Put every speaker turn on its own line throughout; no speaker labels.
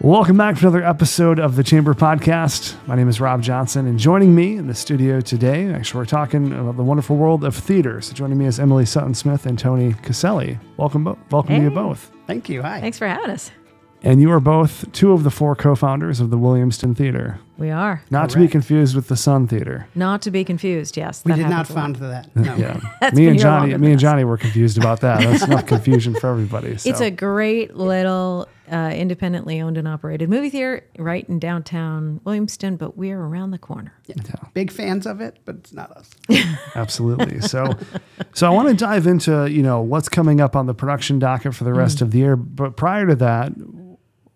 Welcome back to another episode of the Chamber Podcast. My name is Rob Johnson, and joining me in the studio today, actually, we're talking about the wonderful world of theater. So joining me is Emily Sutton-Smith and Tony Caselli. Welcome to you both.
Thank you. Hi.
Thanks for having us.
And you are both two of the four co-founders of the Williamston Theater.
We are.
Not to be confused with the Sun Theater.
Not to be confused, yes.
We did not found that. No.
Yeah. me and Johnny were confused about that. That's enough confusion for everybody. So.
It's a great little independently owned and operated movie theater right in downtown Williamston, but we're around the corner.
Yeah. Big fans of it, but it's not us.
Absolutely. So I want to dive into, what's coming up on the production docket for the rest of the year. But prior to that,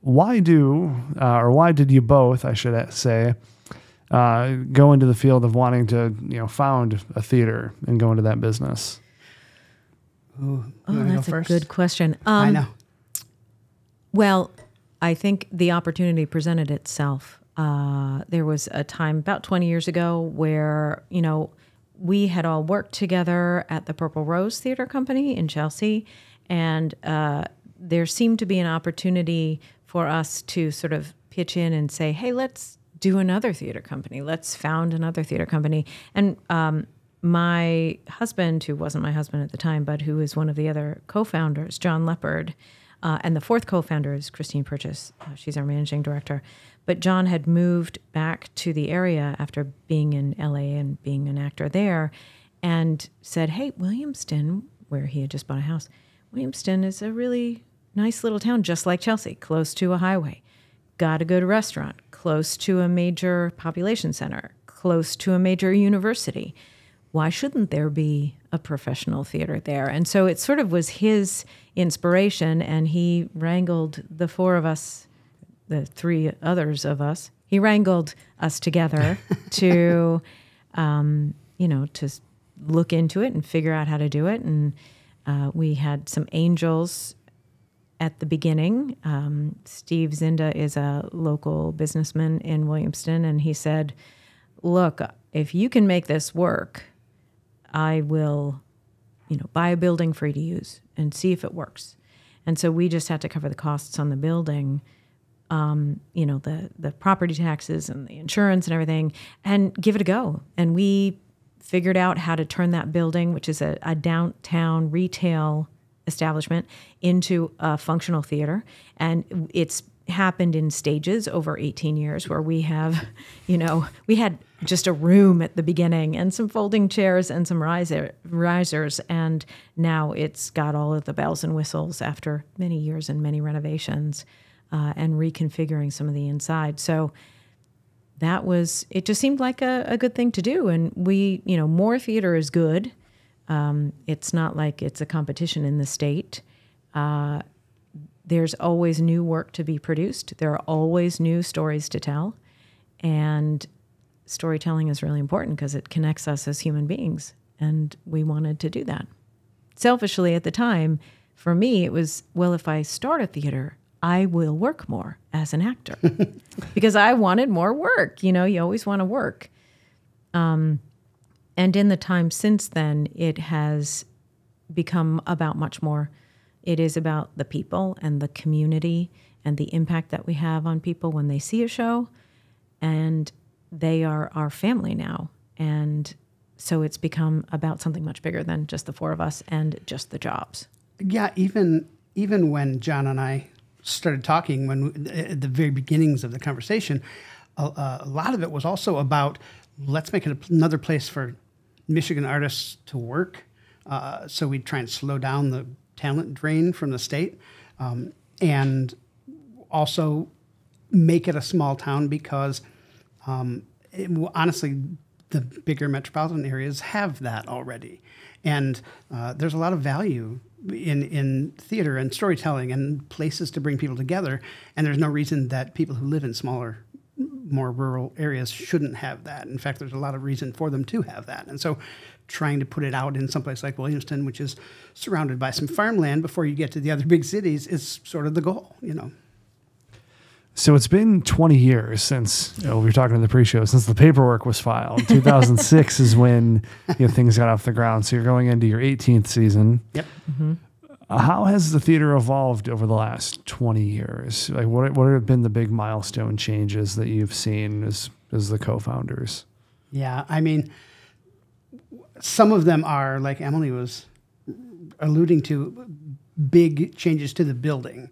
why did you both, I should say, go into the field of wanting to, found a theater and go into that business?
Ooh,
that's a good question.
I know.
Well, I think the opportunity presented itself. There was a time about 20 years ago where, we had all worked together at the Purple Rose Theater Company in Chelsea, and there seemed to be an opportunity for us to sort of pitch in and say, hey, let's do another theater company. Let's found another theater company. And my husband, who wasn't my husband at the time, but who is one of the other co-founders, John Leopard, and the fourth co-founder is Christine Purchase. She's our managing director. But John had moved back to the area after being in LA and being an actor there, and said, hey, Williamston, where he had just bought a house, Williamston is a really nice little town, just like Chelsea, close to a highway, got a good restaurant, close to a major population center, close to a major university. Why shouldn't there be a professional theater there? And so it sort of was his inspiration, and he wrangled the four of us, the three others of us, he wrangled us together to, to look into it and figure out how to do it. And we had some angels at the beginning. Steve Zinda is a local businessman in Williamston, and he said, look, if you can make this work, I will, buy a building for you to use and see if it works. And so we just had to cover the costs on the building, the property taxes and the insurance and everything, and give it a go. And we figured out how to turn that building, which is a downtown retail establishment, into a functional theater. And it's happened in stages over 18 years where we have, we had just a room at the beginning and some folding chairs and some risers. And now it's got all of the bells and whistles after many years and many renovations and reconfiguring some of the inside. So it just seemed like a good thing to do. And we, more theater is good. It's not like it's a competition in the state. There's always new work to be produced. There are always new stories to tell. And storytelling is really important because it connects us as human beings. And we wanted to do that. Selfishly at the time, for me, it was, well, if I start a theater, I will work more as an actor because I wanted more work. You always want to work. And in the time since then, it has become about much more. It is about the people and the community and the impact that we have on people when they see a show. And they are our family now. And so it's become about something much bigger than just the four of us and just the jobs.
Yeah, even when John and I started talking, at the very beginnings of the conversation, a lot of it was also about, let's make it another place for Michigan artists to work. So we try and slow down the talent drain from the state, and also make it a small town because honestly, the bigger metropolitan areas have that already. And there's a lot of value in theater and storytelling and places to bring people together. And there's no reason that people who live in smaller, more rural areas shouldn't have that. In fact, there's a lot of reason for them to have that. And so trying to put it out in someplace like Williamston, which is surrounded by some farmland before you get to the other big cities, is sort of the goal,
So it's been 20 years since, we were talking in the pre-show, since the paperwork was filed. 2006 is when things got off the ground. So you're going into your 18th season.
Yep.
Mm-hmm.
How has the theater evolved over the last 20 years? Like, what have been the big milestone changes that you've seen as the co-founders?
Yeah, I mean, some of them are, like Emily was alluding to, big changes to the building,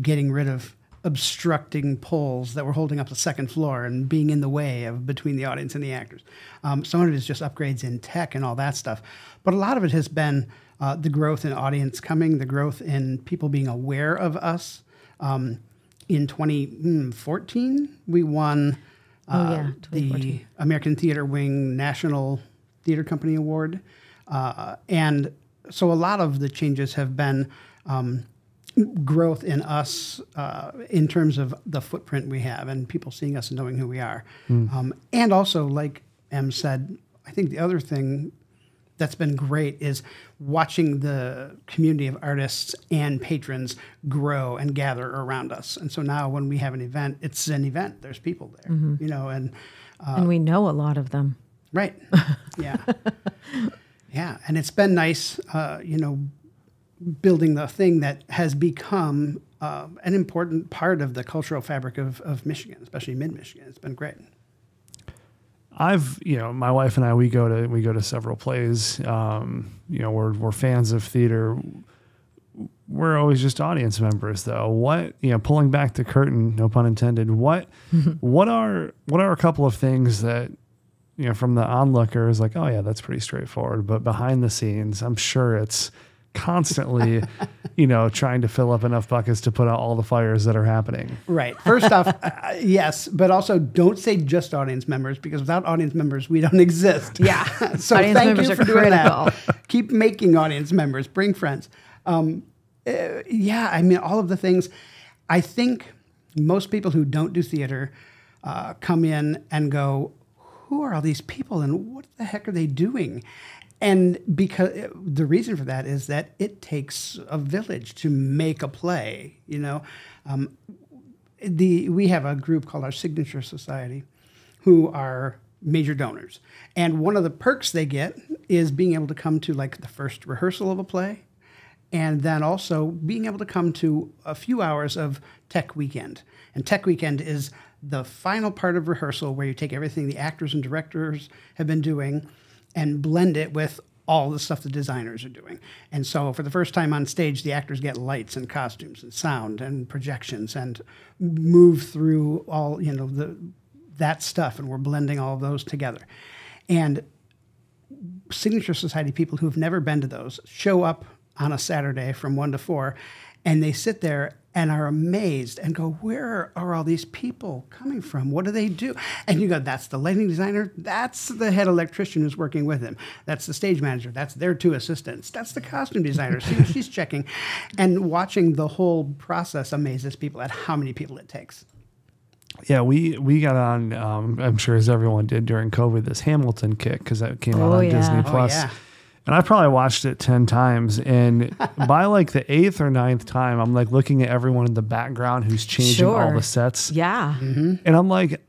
getting rid of obstructing poles that were holding up the second floor and being in the way of between the audience and the actors. Some of it is just upgrades in tech and all that stuff. But a lot of it has been the growth in audience coming, the growth in people being aware of us. In 2014, we won the American Theater Wing National Theater Company Award. And so a lot of the changes have been growth in us in terms of the footprint we have and people seeing us and knowing who we are. And also, like Em said, I think the other thing that's been great is watching the community of artists and patrons grow and gather around us. And so now when we have an event, it's an event. There's people there, you know, and
we know a lot of them.
Right. Yeah. Yeah. And it's been nice, you know, building the thing that has become an important part of the cultural fabric of Michigan, especially mid-Michigan. It's been great.
My wife and I, we go to several plays. We're fans of theater. We're always just audience members, though. Pulling back the curtain, no pun intended. What are a couple of things that, from the onlooker is like, oh yeah, that's pretty straightforward. But behind the scenes, I'm sure it's constantly, trying to fill up enough buckets to put out all the fires that are happening.
Right. First off, yes, but also don't say just audience members, because without audience members, we don't exist.
Yeah.
So
audience
thank
members
you
are
for doing
critical.
that. Keep making audience members. Bring friends. I mean, all of the things. I think most people who don't do theater come in and go, who are all these people and what the heck are they doing? And because the reason for that is that it takes a village to make a play, we have a group called our Signature Society who are major donors. And one of the perks they get is being able to come to like the first rehearsal of a play, and then also being able to come to a few hours of Tech Weekend. And Tech Weekend is the final part of rehearsal where you take everything the actors and directors have been doing and blend it with all the stuff the designers are doing. And so for the first time on stage, the actors get lights and costumes and sound and projections and move through all, that stuff. And we're blending all of those together. And Signature Society people who've never been to those show up on a Saturday from 1 to 4, and they sit there and are amazed and go, where are all these people coming from? What do they do? And you go, that's the lighting designer. That's the head electrician who's working with him. That's the stage manager. That's their 2 assistants. That's the costume designer. See what she's checking. And watching the whole process amazes people at how many people it takes.
Yeah, we got on, I'm sure as everyone did during COVID, this Hamilton kick, because that came out on Disney Plus.
Yeah.
And I probably watched it 10 times. And by like the 8th or 9th time, I'm like looking at everyone in the background who's changing all the sets.
Yeah.
Mm-hmm.
And I'm like,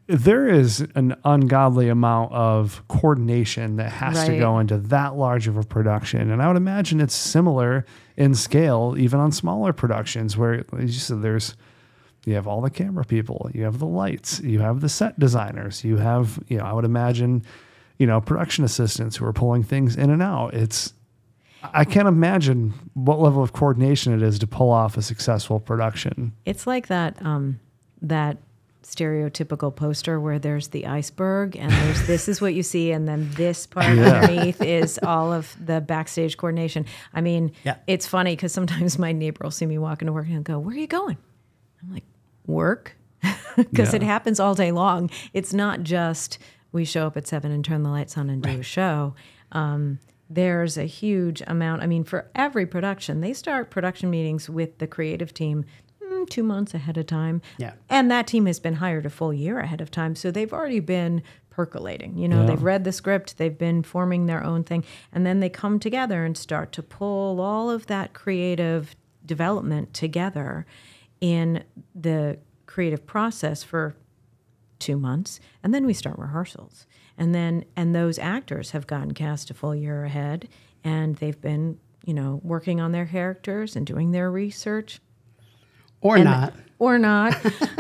there is an ungodly amount of coordination that has to go into that large of a production. And I would imagine it's similar in scale, even on smaller productions where, as you said, you have all the camera people, you have the lights, you have the set designers, you have, I would imagine, production assistants who are pulling things in and out. I can't imagine what level of coordination it is to pull off a successful production.
It's like that stereotypical poster where there's the iceberg and this is what you see, and then this part underneath is all of the backstage coordination. I mean, It's funny because sometimes my neighbor will see me walking to work and go, "Where are you going?" I'm like, "Work," because it happens all day long. It's not just we show up at 7 and turn the lights on and do a show. There's a huge amount. I mean, for every production, they start production meetings with the creative team 2 months ahead of time. Yeah. And that team has been hired a full year ahead of time. So they've already been percolating. They've read the script, they've been forming their own thing. And then they come together and start to pull all of that creative development together in the creative process for 2 months, and then we start rehearsals. And those actors have gotten cast a full year ahead, and they've been, working on their characters and doing their research.
Or not.
Or not,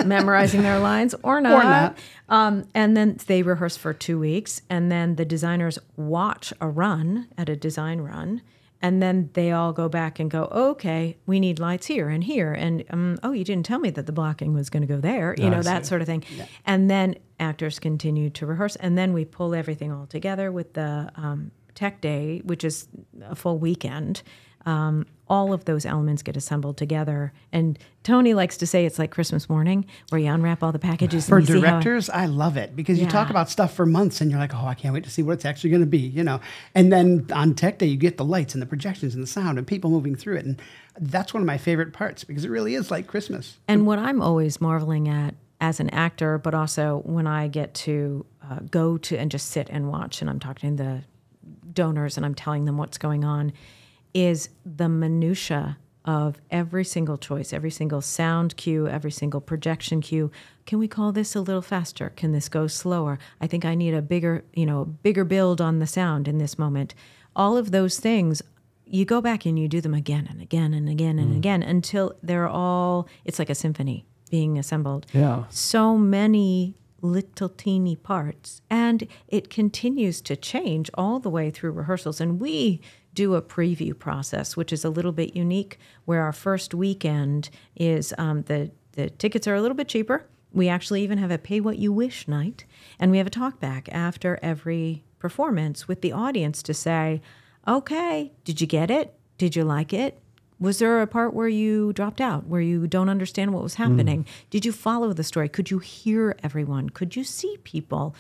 memorizing their lines, or not. And then they rehearse for 2 weeks, and then the designers watch a run at a design run, and then they all go back and go, okay, we need lights here and here, and oh, you didn't tell me that the blocking was going to go there, that sort of thing. Yeah. And then actors continue to rehearse, and then we pull everything all together with the tech day, which is a full weekend. All of those elements get assembled together. And Tony likes to say it's like Christmas morning where you unwrap all the packages.
For directors, I love it because you talk about stuff for months and you're like, oh, I can't wait to see what it's actually going to be, And then on tech day, you get the lights and the projections and the sound and people moving through it. And that's one of my favorite parts because it really is like Christmas.
And what I'm always marveling at as an actor, but also when I get to go to and just sit and watch and I'm talking to the donors and I'm telling them what's going on, is the minutia of every single choice, every single sound cue, every single projection cue. Can we call this a little faster? Can this go slower? I think I need a bigger build on the sound in this moment. All of those things, you go back and you do them again and again and again and again until they're all, it's like a symphony being assembled.
Yeah.
So many little teeny parts, and it continues to change all the way through rehearsals. And we do a preview process, which is a little bit unique, where our first weekend is the tickets are a little bit cheaper. We actually even have a pay what you wish night, and we have a talk back after every performance with the audience to say, okay, did you get it? Did you like it? Was there a part where you dropped out, where you don't understand what was happening? Did you follow the story? Could you hear everyone? Could you see people?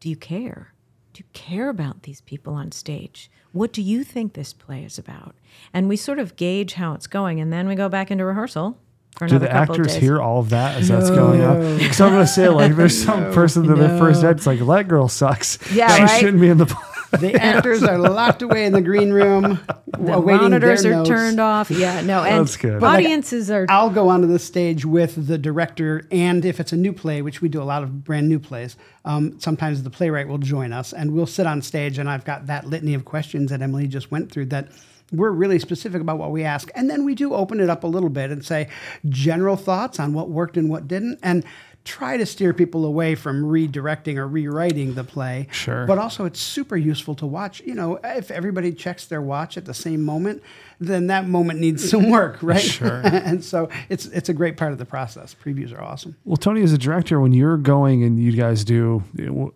Do you care? Do you care about these people on stage? What do you think this play is about? And we sort of gauge how it's going, and then we go back into rehearsal for another couple of days.
Do the actors hear all of that as that's going on? Because I'm going to say, like, there's some person that their first act, it's like, that girl sucks.
Yeah,
she
right?
shouldn't be in the play.
The actors are locked away in the green room.
The monitors are turned off. Yeah, no, and
That's good.
audiences are.
I'll go onto the stage with the director, and if it's a new play, which we do a lot of brand new plays, sometimes the playwright will join us, and we'll sit on stage, and I've got that litany of questions that Emily just went through that we're really specific about what we ask. And then we do open it up a little bit and say general thoughts on what worked and what didn't, and try to steer people away from redirecting or rewriting the play.
Sure.
But also it's super useful to watch. If everybody checks their watch at the same moment, then that moment needs some work, right?
Sure.
And so it's a great part of the process. Previews are awesome.
Well, Tony, as a director, when you're going and you guys do,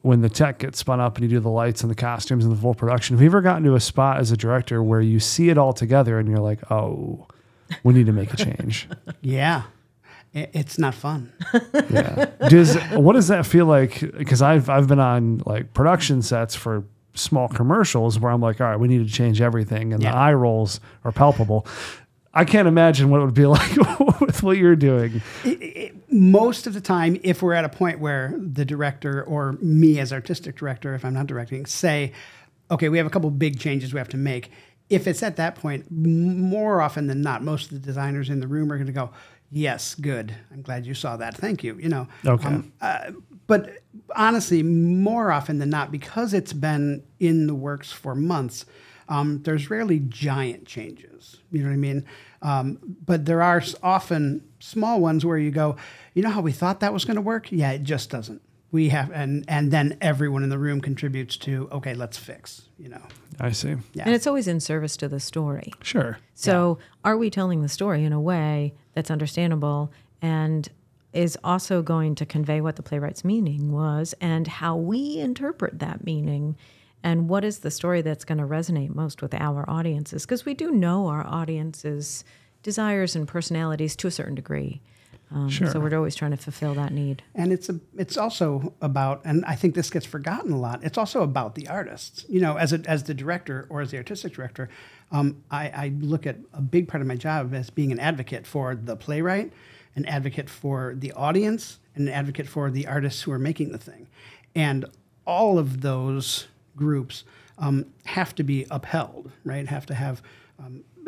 when the tech gets spun up and you do the lights and the costumes and the full production, have you ever gotten to a spot as a director where you see it all together and you're like, oh, we need to make a change?
Yeah. It's not fun.
Yeah. What does that feel like? Because I've been on like production sets for small commercials where I'm like, all right, we need to change everything, and the eye rolls are palpable. I can't imagine what it would be like with what you're doing.
Most of the time, if we're at a point where the director or me as artistic director, if I'm not directing, say, okay, we have a couple big changes we have to make. If it's at that point, more often than not, most of the designers in the room are going to go, yes, good. I'm glad you saw that. Thank you.
Okay.
But honestly, more often than not, because it's been in the works for months, there's rarely giant changes. You know what I mean? But there are often small ones where you go, you know how we thought that was going to work? Yeah, it just doesn't. We have, and then everyone in the room contributes to, okay, let's fix,
I see.
Yeah.
And it's always in service to the story.
Sure.
So are we telling the story in a way that's understandable and is also going to convey what the playwright's meaning was and how we interpret that meaning, and what is the story that's going to resonate most with our audiences? Because we do know our audience's desires and personalities to a certain degree.
Sure.
So we're always trying to fulfill that need.
And it's also about, and I think this gets forgotten a lot, it's also about the artists. As the director or as the artistic director, I look at a big part of my job as being an advocate for the playwright, an advocate for the audience, and an advocate for the artists who are making the thing. And all of those groups have to be upheld, right? Have to have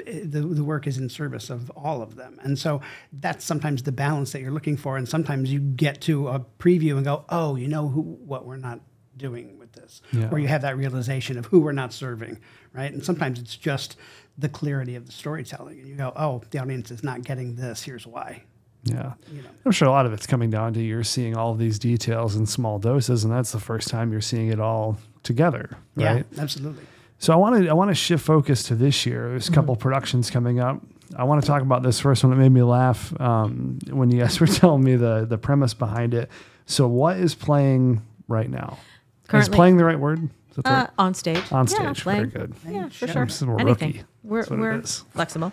the work is in service of all of them. And so that's sometimes the balance that you're looking for. And sometimes you get to a preview and go, oh, what we're not doing with this?
Yeah.
Or you have that realization of who we're not serving, right? And sometimes it's just the clarity of the storytelling. And you go, oh, the audience is not getting this. Here's why.
Yeah.
You know.
I'm sure a lot of it's coming down to you're seeing all of these details in small doses, and that's the first time you're seeing it all together, right?
Yeah, absolutely.
So I want to shift focus to this year. There's a couple productions coming up. I want to talk about this first one. It made me laugh when you guys were telling me the premise behind it. So what is playing right now?
Currently-
Is playing the right word? Is that the right-
On stage.
On
Yeah,
stage.
playing.
Very good.
Yeah, for
Sure.
sure.
I'm just a rookie.
Anything. We're,
That's what it
we're
is.
flexible.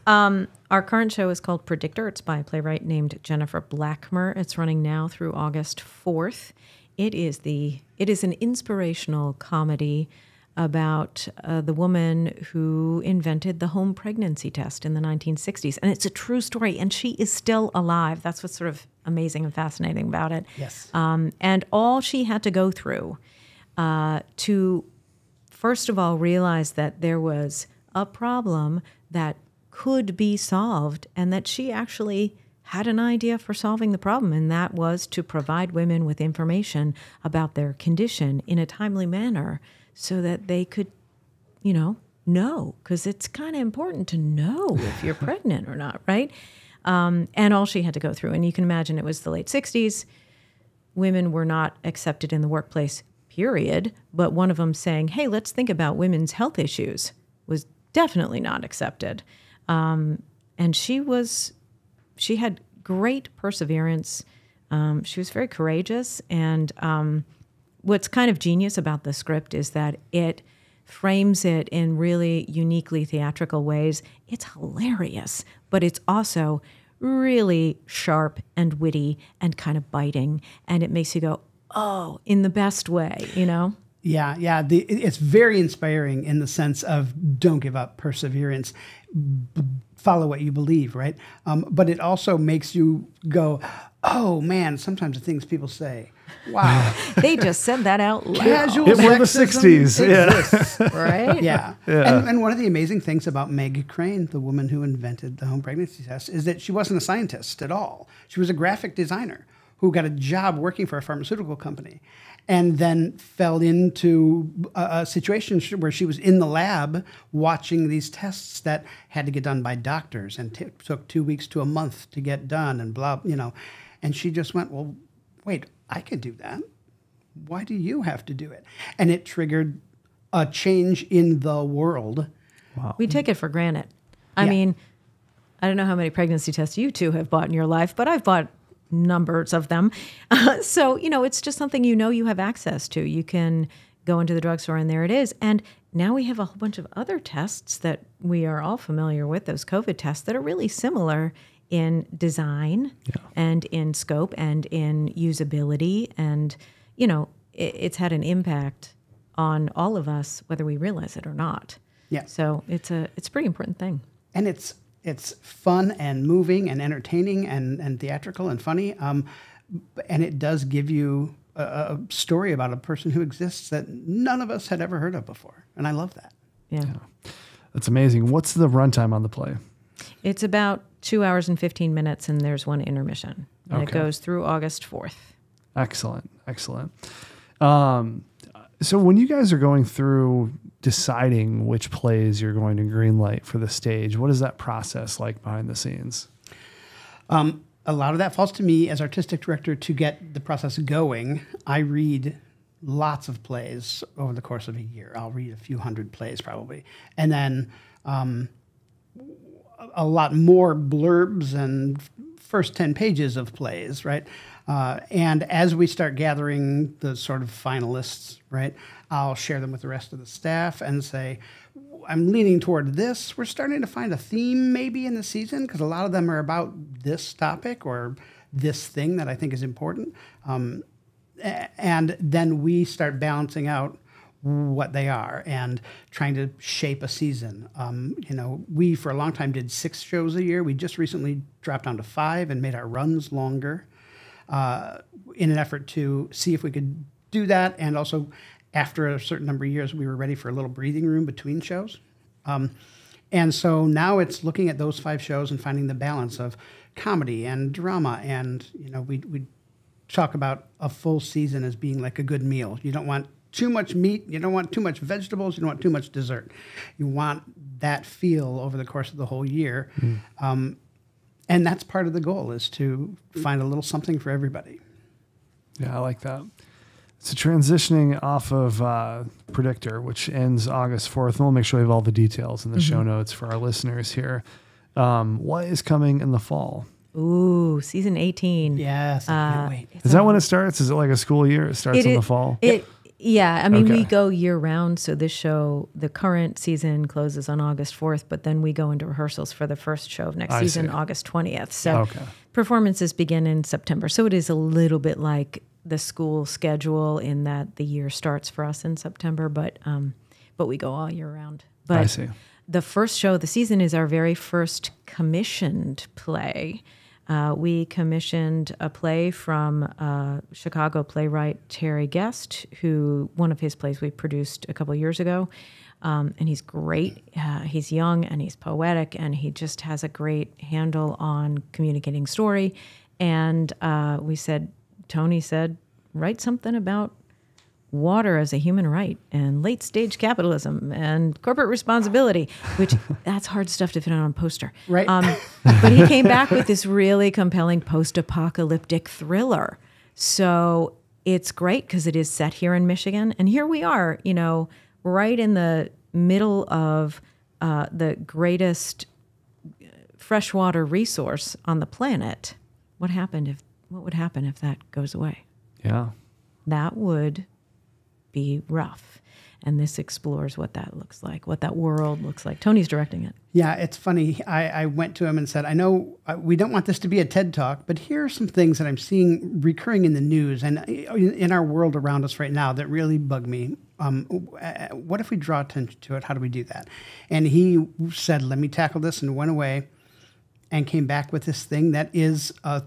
Our current show is called Predictor. It's by a playwright named Jennifer Blackmer. It's running now through August 4th. It is an inspirational comedy about the woman who invented the home pregnancy test in the 1960s. And it's a true story, and she is still alive. That's what's sort of amazing and fascinating about it.
Yes.
And all she had to go through to, first of all, realize that there was a problem that could be solved and that she actually had an idea for solving the problem, and that was to provide women with information about their condition in a timely manner so that they could, know, because it's kind of important to know if you're pregnant or not, right? And all she had to go through, and you can imagine it was the late 60s. Women were not accepted in the workplace, period. But one of them saying, hey, let's think about women's health issues was definitely not accepted. And she had great perseverance. She was very courageous. And what's kind of genius about the script is that it frames it in really uniquely theatrical ways. It's hilarious, but it's also really sharp and witty and kind of biting. And it makes you go, oh, in the best way,
Yeah. It's very inspiring in the sense of don't give up, perseverance, follow what you believe, right? But it also makes you go, oh man, sometimes the things people say, wow.
They just said that out loud.
Casual
It were the
sexism
60s. Yeah.
exists.
Right?
Yeah. And one of the amazing things about Meg Crane, the woman who invented the home pregnancy test, is that she wasn't a scientist at all. She was a graphic designer who got a job working for a pharmaceutical company and then fell into a situation where she was in the lab watching these tests that had to get done by doctors and took 2 weeks to a month to get done and blah, And she just went, well, wait, I could do that. Why do you have to do it? And it triggered a change in the world.
We take it for granted. I
Yeah.
mean, I don't know how many pregnancy tests you two have bought in your life, but I've bought numbers of them. So, it's just something you have access to. You can go into the drugstore and there it is. And now we have a whole bunch of other tests that we are all familiar with, those COVID tests that are really similar in design and in scope and in usability. And, it's had an impact on all of us, whether we realize it or not.
Yeah.
So it's a pretty important thing.
And it's fun and moving and entertaining and theatrical and funny. And it does give you a story about a person who exists that none of us had ever heard of before. And I love that.
Yeah.
That's amazing. What's the runtime on the play?
It's about 2 hours and 15 minutes, and there's one intermission. And it
Okay.
goes through August 4th.
Excellent. So when you guys are going through deciding which plays you're going to greenlight for the stage, what is that process like behind the scenes?
A lot of that falls to me as artistic director to get the process going. I read lots of plays over the course of a year. I'll read a few hundred plays probably. And then a lot more blurbs and first 10 pages of plays, right? And as we start gathering the sort of finalists, right, I'll share them with the rest of the staff and say, I'm leaning toward this. We're starting to find a theme maybe in the season because a lot of them are about this topic or this thing that I think is important. And then we start balancing out what they are and trying to shape a season. We for a long time did 6 shows a year. We just recently dropped down to 5 and made our runs longer in an effort to see if we could do that. And also after a certain number of years, we were ready for a little breathing room between shows. And so now it's looking at those 5 shows and finding the balance of comedy and drama. And, we talk about a full season as being like a good meal. You don't want too much meat. You don't want too much vegetables. You don't want too much dessert. You want that feel over the course of the whole year. And that's part of the goal, is to find a little something for everybody.
Yeah, I like that. So transitioning off of Predictor, which ends August 4th, and we'll make sure we have all the details in the show notes for our listeners here. What is coming in the fall?
Ooh, season 18.
Yes, I can't wait.
Is that when it starts? Is it like a school year? It starts in the fall?
Yeah, I mean,
Okay.
we go year round. So this show, the current season closes on August 4th, but then we go into rehearsals for the first show of next
I
season,
see.
August 20th. So
Okay.
performances begin in September. So it is a little bit like the school schedule in that the year starts for us in September, but we go all year round. But
I see.
the first show of the season is our very first commissioned play. We commissioned a play from Chicago playwright Terry Guest, who one of his plays we produced a couple of years ago. And he's great. He's young and he's poetic, and he just has a great handle on communicating story. And Tony said, write something about water as a human right and late stage capitalism and corporate responsibility, which that's hard stuff to fit on a poster.
Right.
But he came back with this really compelling post-apocalyptic thriller. So it's great because it is set here in Michigan. And here we are, right in the middle of the greatest freshwater resource on the planet. What would happen if that goes away?
Yeah.
That would be rough. And this explores what that looks like, what that world looks like. Tony's directing it.
Yeah, it's funny. I went to him and said, I know we don't want this to be a TED Talk, but here are some things that I'm seeing recurring in the news and in our world around us right now that really bug me. What if we draw attention to it? How do we do that? And he said, let me tackle this, and went away and came back with this thing that is a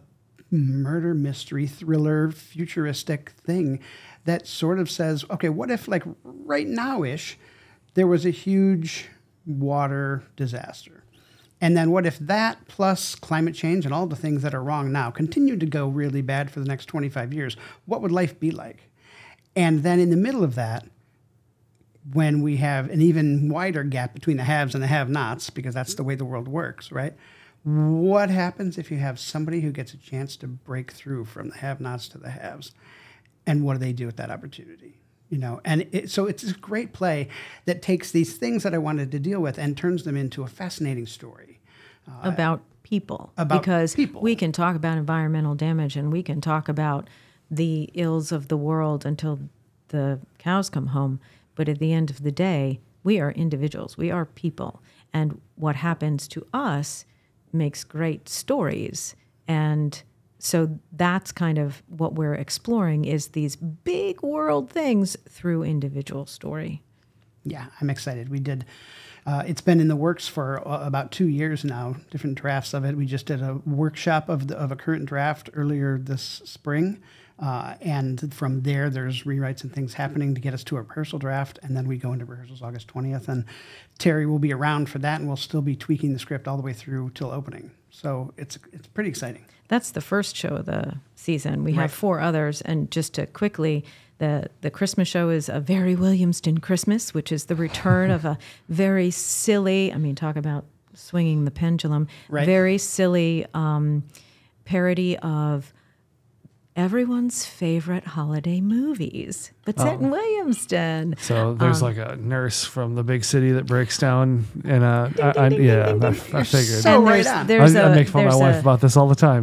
murder mystery thriller futuristic thing that sort of says, okay, what if like right now-ish there was a huge water disaster? And then what if that plus climate change and all the things that are wrong now continued to go really bad for the next 25 years? What would life be like? And then in the middle of that, when we have an even wider gap between the haves and the have-nots, because that's the way the world works, right? What happens if you have somebody who gets a chance to break through from the have-nots to the haves? And what do they do with that opportunity? So it's a great play that takes these things that I wanted to deal with and turns them into a fascinating story.
About people.
Because
we can talk about environmental damage and we can talk about the ills of the world until the cows come home. But at the end of the day, we are individuals. We are people. And what happens to us makes great stories. And so that's kind of what we're exploring, is these big world things through individual story.
Yeah, I'm excited. We did. It's been in the works for about 2 years now, different drafts of it. We just did a workshop of a current draft earlier this spring. And from there, there's rewrites and things happening to get us to a rehearsal draft. And then we go into rehearsals August 20th. And Terry will be around for that, and we'll still be tweaking the script all the way through till opening. So it's pretty exciting.
That's the first show of the season. We have 4 others. And just to quickly, the Christmas show is A Very Williamston Christmas, which is the return of a very silly, talk about swinging the pendulum, very silly parody of everyone's favorite holiday movies, but set in Williamston.
So there's like a nurse from the big city that breaks down, and I figured.
So right on.
I make fun of my wife about this all the time.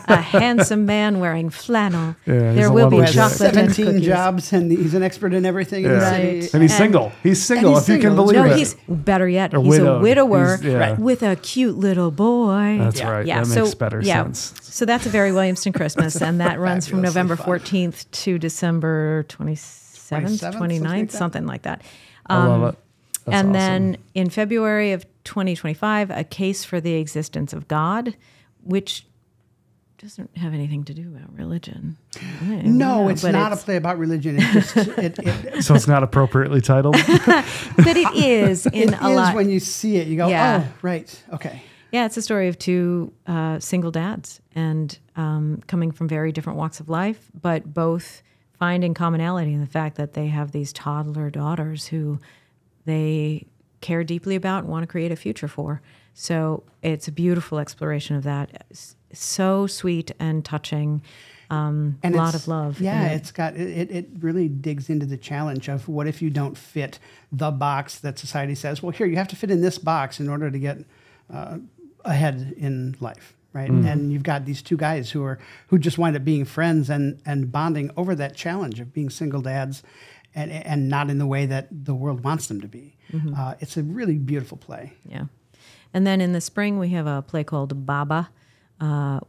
A handsome man wearing flannel.
Yeah,
there will be
lumberjack.
chocolate and
17
cookies.
jobs, and he's an expert in everything in the city.
And he's single. He's single,
he's
if you can
single.
believe
No,
it.
he's better yet. He's
widowed.
a widower
He's-
with a cute little boy.
That's right. That makes better sense.
So that's A Very Williamston Christmas, and that runs from
fabulously
November
fun.
14th to December 27th, 29th, something like that.
I love it. That's
and
awesome.
then in February of 2025, A Case for the Existence of God, which doesn't have anything to do about religion.
No, it's
but
not a play about religion. It's just
So it's not appropriately titled.
But it is in
it
a
is
lot.
when you see it, you go,
Yeah.
oh, right, okay.
Yeah, it's a story of two single dads and coming from very different walks of life, but both finding commonality in the fact that they have these toddler daughters who they care deeply about and want to create a future for. So it's a beautiful exploration of that. It's so sweet and touching. And a lot of love.
Yeah, it really digs into the challenge of what if you don't fit the box that society says, well, here, you have to fit in this box in order to get ahead in life, right? And you've got these two guys who just wind up being friends and bonding over that challenge of being single dads and not in the way that the world wants them to be. It's a really beautiful play.
Yeah. And then in the spring, we have a play called Baba,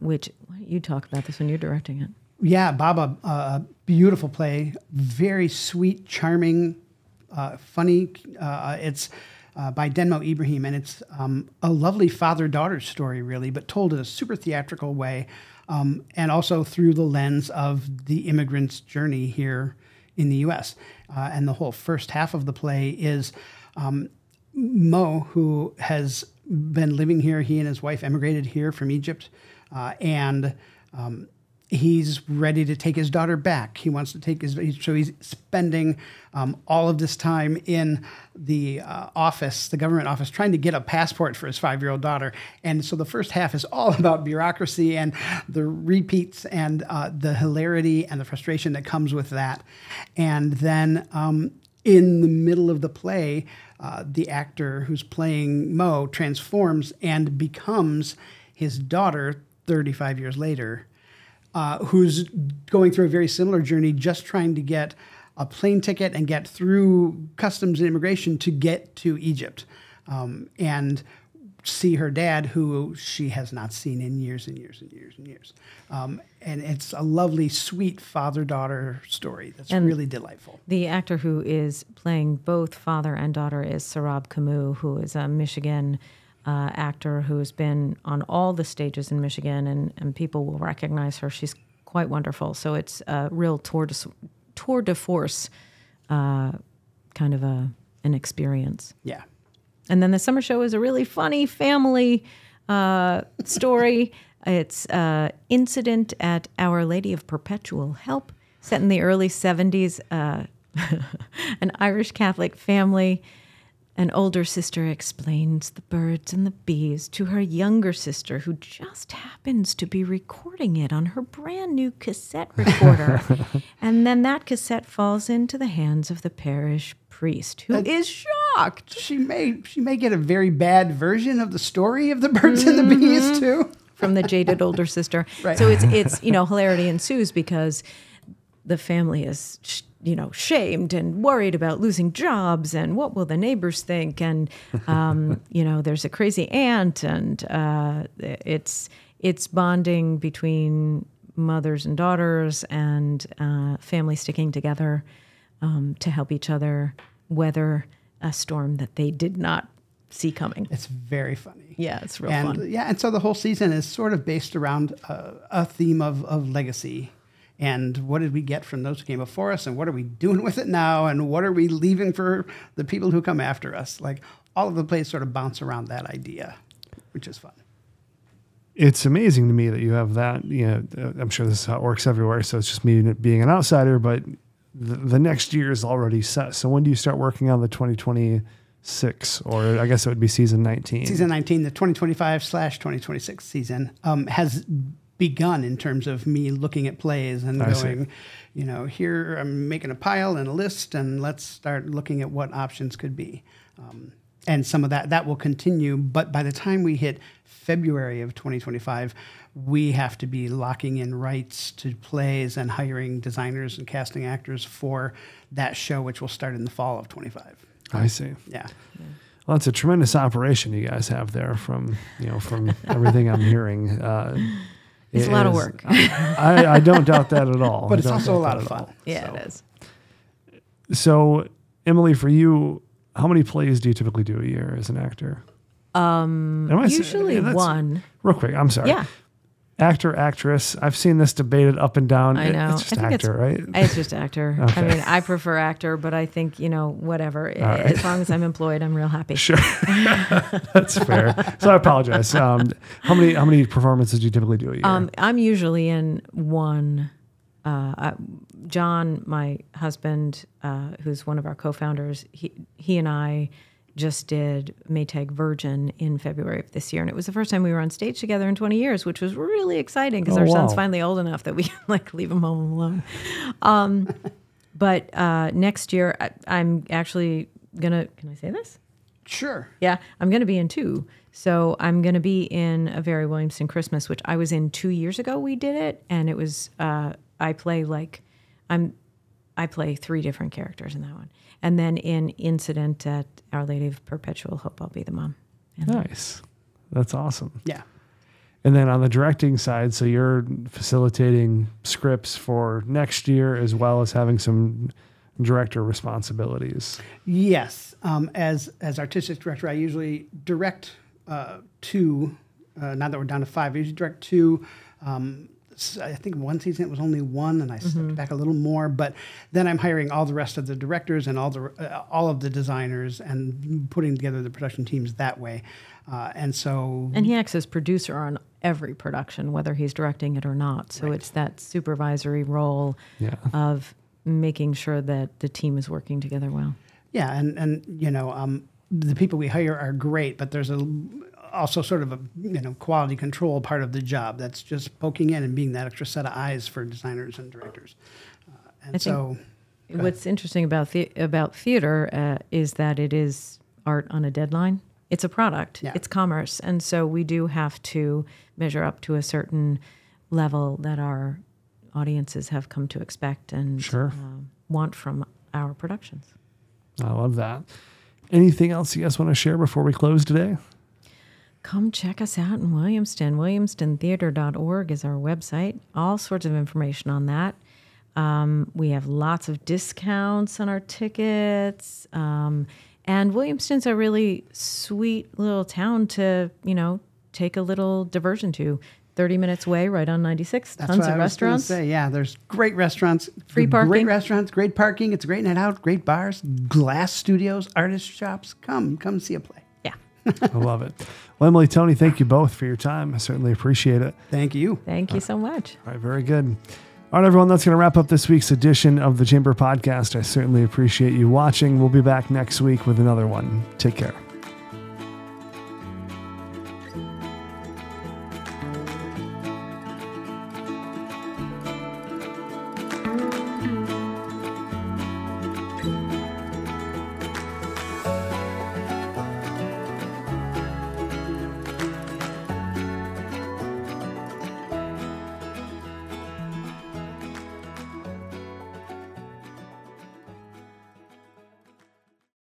which you talk about this when you're directing it.
Yeah, Baba, a beautiful play, very sweet, charming, funny. It's by Denmo Ibrahim, and it's a lovely father-daughter story, really, but told in a super theatrical way, and also through the lens of the immigrant's journey here in the U.S. And the whole first half of the play is Mo, who has been living here. He and his wife emigrated here from Egypt, and he's ready to take his daughter back. He wants to take so he's spending all of this time in the office, the government office, trying to get a passport for his 5-year-old daughter. And so the first half is all about bureaucracy and the repeats and the hilarity and the frustration that comes with that. And then in the middle of the play, the actor who's playing Mo transforms and becomes his daughter 35 years later, who's going through a very similar journey, just trying to get a plane ticket and get through customs and immigration to get to Egypt, and see her dad, who she has not seen in years and years and years and years. And it's a lovely, sweet father-daughter story that's really delightful.
The actor who is playing both father and daughter is Sarab Kamu, who is a Michigan actor who has been on all the stages in Michigan, and people will recognize her. She's quite wonderful. So it's a real tour de force kind of an experience.
Yeah.
And then the summer show is a really funny family story. It's Incident at Our Lady of Perpetual Help, set in the early 70s. An Irish Catholic family. An older sister explains the birds and the bees to her younger sister, who just happens to be recording it on her brand new cassette recorder. And then that cassette falls into the hands of the parish priest, who is shocked.
She may get a very bad version of the story of the birds and the bees too,
from the jaded older sister.
Right.
So it's hilarity ensues because the family is shamed and worried about losing jobs and what will the neighbors think, and there's a crazy aunt, and it's bonding between mothers and daughters and family sticking together to help each other weather a storm that they did not see coming.
It's very funny.
Yeah, it's real fun.
Yeah, and so the whole season is sort of based around a theme of legacy. And what did we get from those who came before us, and what are we doing with it now, and what are we leaving for the people who come after us? Like, all of the plays sort of bounce around that idea, which is fun.
It's amazing to me that you have that. I'm sure this is how it works everywhere, so it's just me being an outsider, but the next year is already set. So when do you start working on the 2026, or I guess it would be season 19?
Season 19, the 2025/2026 season, has begun in terms of me looking at plays and going, here I'm making a pile and a list, and let's start looking at what options could be. And some of that will continue, but by the time we hit February of 2025, we have to be locking in rights to plays and hiring designers and casting actors for that show, which will start in the fall of 25.
I see.
Yeah.
Well, it's a tremendous operation you guys have there from everything I'm hearing.
It's a lot of work.
I don't doubt that at all.
But it's also a lot of fun.
Yeah, it is.
So, Emily, for you, how many plays do you typically do a year as an actor?
Usually one.
Real quick, I'm sorry.
Yeah.
actor, actress. I've seen this debated up and down.
I know.
It's just
I think
actor, right?
It's just actor.
Okay.
I mean, I prefer actor, but I think, whatever.
right.
As long as I'm employed, I'm real happy.
Sure. That's fair. So I apologize. How many performances do you typically do a year?
I'm usually in one. John, my husband, who's one of our co-founders, he and I just did Maytag Virgin in February of this year, and it was the first time we were on stage together in 20 years, which was really exciting because our son's finally old enough that we can leave him home alone. But next year, I'm actually gonna. Can I say this?
Sure.
Yeah, I'm gonna be in two. So I'm gonna be in A Very Williamston Christmas, which I was in 2 years ago. We did it, and it was I play 3 different characters in that one. And then in Incident at Our Lady of Perpetual Hope, I'll be the mom.
Nice. That's awesome.
Yeah.
And then on the directing side, so you're facilitating scripts for next year as well as having some director responsibilities.
Yes. As artistic director, I usually direct 2. Now that we're down to 5, I usually direct 2. I think one season it was only 1, and I stepped back a little more. But then I'm hiring all the rest of the directors and all of the designers and putting together the production teams that way. And
he acts as producer on every production, whether he's directing it or not. So It's that supervisory role of making sure that the team is working together well.
Yeah, and the people we hire are great, but there's also sort of a quality control part of the job that's just poking in and being that extra set of eyes for designers and directors.
What's interesting about theater is that it is art on a deadline. It's a product. Yeah. It's commerce, and so we do have to measure up to a certain level that our audiences have come to expect and want from our productions.
I love that. Anything else you guys want to share before we close today?
Come check us out in Williamston. WilliamstonTheater.org is our website. All sorts of information on that. We have lots of discounts on our tickets. And Williamston's a really sweet little town to, take a little diversion to. 30 minutes away, right on 96.
That's
Tons
what
of
I was
restaurants.
Say. Yeah, there's great restaurants.
Free parking.
Great restaurants, great parking. It's a great night out, great bars, glass studios, artist shops. Come see a play.
Yeah.
I love it. Well, Emily, Tony, thank you both for your time. I certainly appreciate it.
Thank you.
Thank you so much.
All right, very good. All right, everyone, that's going to wrap up this week's edition of the Chamber Podcast. I certainly appreciate you watching. We'll be back next week with another one. Take care.